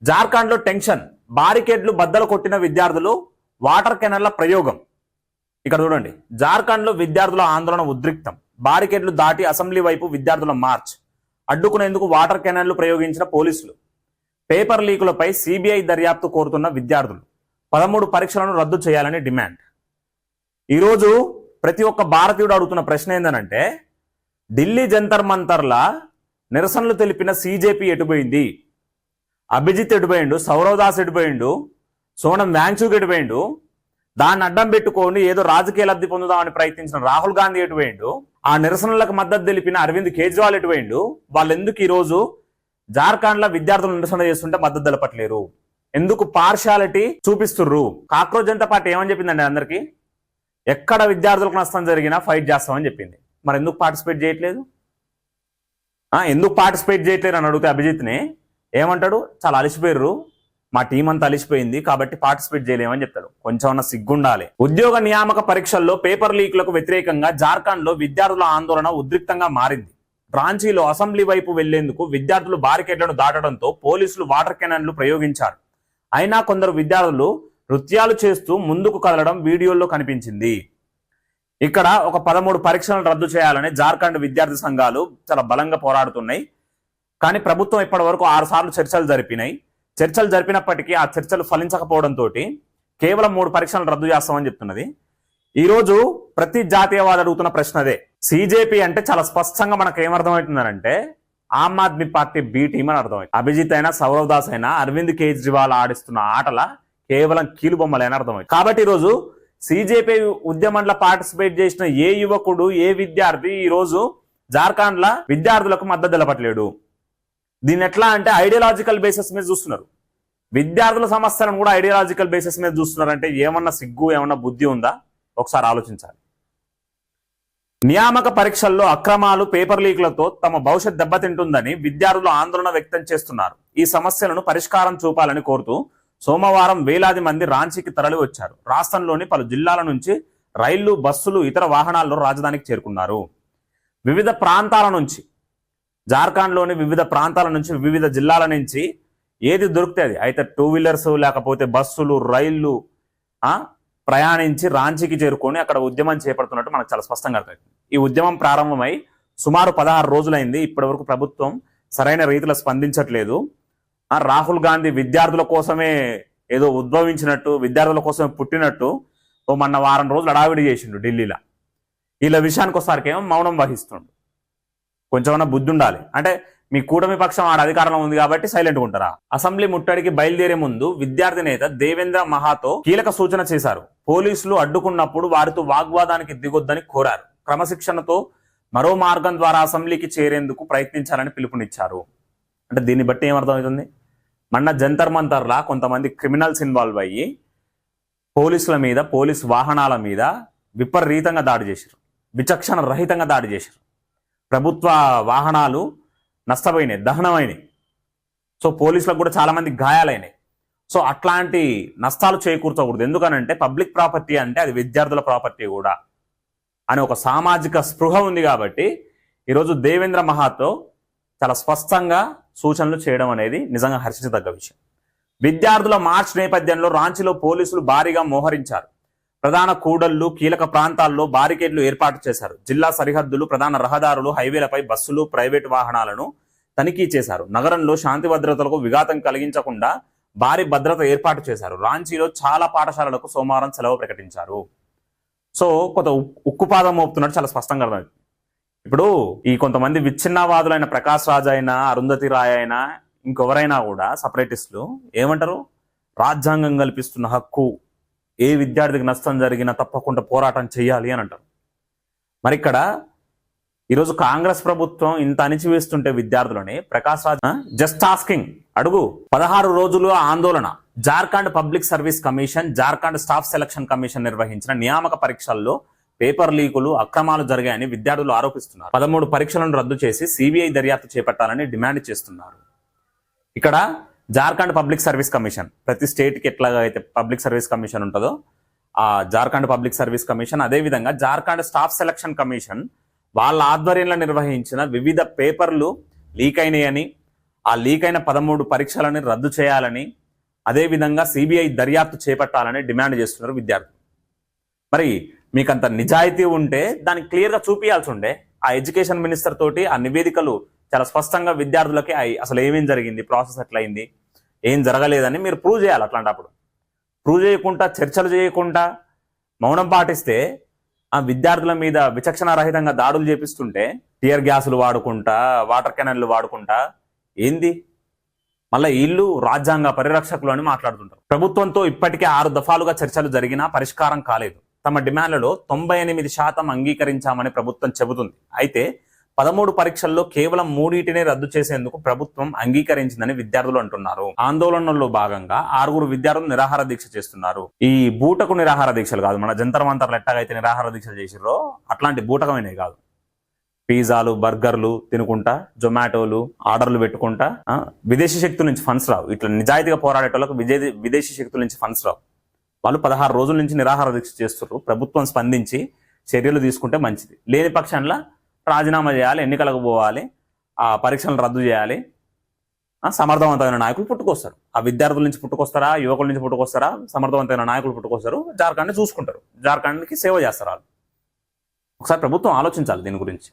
జార్ఖండ్ లో టెన్షన్, బారికేడ్లు బద్దలు కొట్టిన విద్యార్థులు, వాటర్ కెనాల్ల ప్రయోగం. ఇక్కడ చూడండి, జార్ఖండ్ లో విద్యార్థుల ఆందోళన ఉద్రిక్తం, బారికేడ్లు దాటి అసెంబ్లీ వైపు విద్యార్థుల మార్చ్, అడ్డుకునేందుకు వాటర్ కెనాల్లు ప్రయోగించిన పోలీసులు, పేపర్ లీకులపై సిబిఐ దర్యాప్తు కోరుతున్న విద్యార్థులు, 13 పరీక్షలను రద్దు చేయాలని డిమాండ్. ఈరోజు ప్రతి ఒక్క భారతీయుడు అడుగుతున్న ప్రశ్న ఏంటంటే, ఢిల్లీ జంతర్ మంతర్ల నిరసనలు తెలిపిన సిజేపీ ఎటుపోయింది? అభిజిత్ ఎటుపోయిండు? సౌరవ్ దాస్ ఎటుపోయిండు? సోనం వాంగ్చుక్ ఎటుపోయిండు? దాన్ని అడ్డం పెట్టుకొని ఏదో రాజకీయ లబ్ధి పొందుదామని ప్రయత్నించిన రాహుల్ గాంధీ ఎటుపోయిండు? ఆ నిరసనలకు మద్దతు తెలిపిన అరవింద్ కేజ్రీవాల్ ఎటుపోయిండు? వాళ్ళు ఎందుకు ఈరోజు జార్ఖండ్ లో విద్యార్థులు నిరసన చేస్తుంటే మద్దతు తెలపట్లేరు? ఎందుకు పార్షాలిటీ చూపిస్తుర్రు? కాక్రోజ్ జనతా పార్టీ ఏమని చెప్పిందండి అందరికి? ఎక్కడ విద్యార్థులకు నష్టం జరిగినా ఫైట్ చేస్తామని చెప్పింది. మరి ఎందుకు పార్టిసిపేట్ చేయట్లేదు? ఎందుకు పార్టిసిపేట్ చేయట్లేరు అని అడిగితే అభిజిత్ని ఏమంటాడు? చాలా అలిసిపోయారు, మా టీం అంతా అలిసిపోయింది కాబట్టి పార్టిసిపేట్ చేయలేమని చెప్తాడు. కొంచెం సిగ్గుండాలి. ఉద్యోగ నియామక పరీక్షల్లో పేపర్ లీక్లకు వ్యతిరేకంగా జార్ఖండ్ లో విద్యార్థుల ఆందోళన ఉద్రిక్తంగా మారింది. రాంచీలో అసెంబ్లీ వైపు వెళ్లేందుకు విద్యార్థులు బారికేడ్లను దాటడంతో పోలీసులు వాటర్ కెనాన్లు ప్రయోగించారు. అయినా కొందరు విద్యార్థులు నృత్యాలు చేస్తూ ముందుకు కదలడం వీడియోల్లో కనిపించింది. ఇక్కడ ఒక 13 పరీక్షలను రద్దు చేయాలని జార్ఖండ్ విద్యార్థి సంఘాలు చాలా బలంగా పోరాడుతున్నాయి. కానీ ప్రభుత్వం ఇప్పటి వరకు 6 సార్లు చర్చలు జరిపినాయి. చర్చలు జరిపినప్పటికీ ఆ చర్చలు ఫలించకపోవడంతో కేవలం 3 పరీక్షలను రద్దు చేస్తామని చెప్తున్నది. ఈ రోజు ప్రతి జాతీయవాది అడుగుతున్న ప్రశ్న అదే. సిజేపీ అంటే చాలా స్పష్టంగా మనకు ఏమర్థమవుతుందంటే Aam Aadmi party B team అని అర్థమవుతుంది. అభిజిత్ అయినా, సౌరవ్ దాస్ అయినా, అరవింద్ కేజ్రీవాల్ ఆడిస్తున్న ఆటల కేవలం కీలుబొమ్మలైనా అర్థమవుతుంది. కాబట్టి ఈరోజు సిజేపీ ఉద్యమంలో పార్టిసిపేట్ చేసిన ఏ యువకుడు, ఏ విద్యార్థి ఈ రోజు జార్ఖండ్ లా విద్యార్థులకు మద్దతు తెలపట్లేడు. దీన్ని ఎట్లా అంటే ఐడియాలజికల్ బేసిస్ మీద చూస్తున్నారు. విద్యార్థుల సమస్యలను కూడా ఐడియాలజికల్ బేసిస్ మీద చూస్తున్నారంటే ఏమన్నా సిగ్గు, ఏమన్నా బుద్ధి ఉందా? ఒకసారి ఆలోచించాలి. నియామక పరీక్షల్లో అక్రమాలు, పేపర్ లీక్లతో తమ భవిష్యత్ దెబ్బతింటుందని విద్యార్థులు ఆందోళన వ్యక్తం చేస్తున్నారు. ఈ సమస్యలను పరిష్కారం చూపాలని కోరుతూ సోమవారం వేలాది మంది రాంచీకి తరలి వచ్చారు. రాష్ట్రంలోని పలు జిల్లాల నుంచి రైళ్లు, బస్సులు, ఇతర వాహనాల్లో రాజధానికి చేరుకున్నారు. వివిధ ప్రాంతాల నుంచి, జార్ఖండ్లోని వివిధ ప్రాంతాల నుంచి, వివిధ జిల్లాల నుంచి ఏది దొరికితే అది, అయితే 2 వీలర్స్ లేకపోతే బస్సులు, రైళ్లు ప్రయాణించి రాంచీకి చేరుకొని అక్కడ ఉద్యమం చేపడుతున్నట్టు మనకు చాలా స్పష్టంగా అర్థమైంది. ఈ ఉద్యమం ప్రారంభమై సుమారు 16 రోజులైంది. ఇప్పటి వరకు ప్రభుత్వం సరైన రీతిలో స్పందించట్లేదు. రాహుల్ గాంధీ విద్యార్థుల కోసమే ఏదో ఉద్భవించినట్టు, విద్యార్థుల కోసమే పుట్టినట్టు మొన్న వారం రోజులు అడావిడి చేసిండు ఢిల్లీలో. వీళ్ళ విషయానికి ఒకసారికేమో మౌనం వహిస్తుండు. కొంచెమన్నా బుద్ధి ఉండాలి. అంటే మీ కూటమి పక్షం ఆడ అధికారంలో ఉంది కాబట్టి సైలెంట్గా ఉంటారా? అసెంబ్లీ ముట్టడికి బయలుదేరే ముందు విద్యార్థి నేత దేవేంద్ర మహాతో కీలక సూచన చేశారు. పోలీసులు అడ్డుకున్నప్పుడు వారితో వాగ్వాదానికి దిగొద్దని కోరారు. క్రమశిక్షణతో మరో మార్గం ద్వారా అసెంబ్లీకి చేరేందుకు ప్రయత్నించాలని పిలుపునిచ్చారు. అంటే దీన్ని బట్టి ఏమర్థమవుతుంది? మొన్న జంతర్ మంతర్లా కొంతమంది క్రిమినల్స్ ఇన్వాల్వ్ అయ్యి పోలీసుల మీద, పోలీసు వాహనాల మీద విపరీతంగా దాడి చేశారు. విచక్షణ రహితంగా దాడి చేశారు. ప్రభుత్వ వాహనాలు నష్టపోయినాయి, దహనమైనాయి. సో పోలీసులకు కూడా చాలా మంది గాయాలైనాయి. సో అట్లాంటి నష్టాలు చేకూర్చకూడదు. ఎందుకనంటే పబ్లిక్ ప్రాపర్టీ అంటే అది విద్యార్థుల ప్రాపర్టీ కూడా అని ఒక సామాజిక స్పృహ ఉంది. కాబట్టి ఈరోజు దేవేంద్ర మహాతో చాలా స్పష్టంగా సూచనలు చేయడం అనేది నిజంగా హర్షించదగ్గ విషయం. విద్యార్థుల మార్చ్ నేపథ్యంలో రాంచీలో పోలీసులు భారీగా మోహరించారు. ప్రధాన కూడళ్లు, కీలక ప్రాంతాల్లో బారికేడ్లు ఏర్పాటు చేశారు. జిల్లా సరిహద్దులు, ప్రధాన రహదారులు, హైవేలపై బస్సులు, ప్రైవేటు వాహనాలను తనిఖీ చేశారు. నగరంలో శాంతి భద్రతలకు విఘాతం కలిగించకుండా భారీ భద్రత ఏర్పాటు చేశారు. రాంచీలో చాలా పాఠశాలలకు సోమవారం సెలవు ప్రకటించారు. సో కొంత ఉక్కుపాదం మోపుతున్నట్టు చాలా స్పష్టంగా అర్థమైంది. ఇప్పుడు ఈ కొంతమంది విచ్ఛిన్నవాదులైన ప్రకాష్ రాజ్ అయినా, అరుంధతి రాయ్ అయినా, ఇంకెవరైనా కూడా సపరేటిస్టులు ఏమంటారు? రాజ్యాంగం కల్పిస్తున్న హక్కు, ఏ విద్యార్థికి నష్టం జరిగినా తప్పకుండా పోరాటం చేయాలి అని అంటారు. మరి ఇక్కడ ఈరోజు కాంగ్రెస్ ప్రభుత్వం ఇంత అణిచివేస్తుంటే విద్యార్థులని ప్రకాష్ రాజ్ జస్ట్ ఆస్కింగ్ అడుగు. 16 రోజులు ఆందోళన. Jharkhand public service commission, Jharkhand staff selection commission నిర్వహించిన నియామక పరీక్షల్లో పేపర్ లీకులు, అక్రమాలు జరిగాయని విద్యార్థులు ఆరోపిస్తున్నారు. 13 పరీక్షలను రద్దు చేసి సిబిఐ దర్యాప్తు చేపట్టాలని డిమాండ్ చేస్తున్నారు. ఇక్కడ జార్ఖండ్ పబ్లిక్ సర్వీస్ కమిషన్, ప్రతి స్టేట్కి ఎట్లాగా అయితే పబ్లిక్ సర్వీస్ కమిషన్ ఉంటుందో ఆ జార్ఖండ్ పబ్లిక్ సర్వీస్ కమిషన్, అదేవిధంగా జార్ఖండ్ స్టాఫ్ సెలక్షన్ కమిషన్ వాళ్ళ ఆధ్వర్యంలో నిర్వహించిన వివిధ పేపర్లు లీక్ అయినాయని, ఆ లీక్ అయిన 13 పరీక్షలని రద్దు చేయాలని, అదేవిధంగా సిబిఐ దర్యాప్తు చేపట్టాలని డిమాండ్ చేస్తున్నారు విద్యార్థులు. మరి మీకంత నిజాయితీ ఉంటే దాన్ని క్లియర్గా చూపించాల్సి ఉండే. ఆ ఎడ్యుకేషన్ మినిస్టర్ తోటి ఆ నివేదికలు చాలా స్పష్టంగా విద్యార్థులకి అసలు ఏమేం జరిగింది, ప్రాసెస్ ఎట్లయింది, ఏం జరగలేదని మీరు ప్రూవ్ చేయాలి. అట్లాంటప్పుడు ప్రూవ్ చేయకుండా, చర్చలు చేయకుండా మౌనం పాటిస్తే ఆ విద్యార్థుల మీద విచక్షణ రహితంగా దాడులు చేపిస్తుంటే, టియర్ గ్యాసులు వాడుకుంటా, వాటర్ కెనన్లు వాడుకుంటా, ఏంది మళ్ళీ వీళ్ళు రాజ్యాంగ పరిరక్షకులు అని మాట్లాడుతుంటారు. ప్రభుత్వంతో ఇప్పటికే 6 దఫాలుగా చర్చలు జరిగినా పరిష్కారం కాలేదు. తమ డిమాండ్లలో 98% అంగీకరించామని ప్రభుత్వం చెబుతుంది. అయితే 13 పరీక్షల్లో కేవలం 3 రద్దు చేసేందుకు ప్రభుత్వం అంగీకరించిందని విద్యార్థులు అంటున్నారు. ఆందోళనలో భాగంగా 6 విద్యార్థులు నిరాహార దీక్ష చేస్తున్నారు. ఈ బూటకు నిరాహార దీక్షలు కాదు, మన జంతర్ మంతర్లు ఎట్టాగైతే నిరాహార దీక్షలు చేసిరో అట్లాంటి బూటకమైనవి కాదు. పిజ్జాలు, బర్గర్లు తినుకుంటా, జొమాటోలు ఆర్డర్లు పెట్టుకుంటా, విదేశీ శక్తుల నుంచి ఫండ్స్ రావు. ఇట్లా నిజాయితీగా పోరాడేటోళ్ళకు విదేశీ శక్తుల నుంచి ఫండ్స్ రావు. వాళ్ళు 16 రోజుల నుంచి నిరాహార దీక్ష చేస్తున్నారు. ప్రభుత్వం స్పందించి చర్యలు తీసుకుంటే మంచిది. లేని పక్షంలో రాజీనామా చేయాలి, ఎన్నికలకు పోవాలి, ఆ పరీక్షలను రద్దు చేయాలి. సమర్థవంతమైన నాయకులు పుట్టుకొస్తారు. ఆ విద్యార్థుల నుంచి పుట్టుకొస్తారా, యువకుల నుంచి పుట్టుకొస్తారా, సమర్థవంతమైన నాయకులు పుట్టుకొస్తారు. జార్ఖండ్ని చూసుకుంటారు, జార్ఖండ్కి సేవ చేస్తారు వాళ్ళు. ఒకసారి ప్రభుత్వం ఆలోచించాలి దీని గురించి.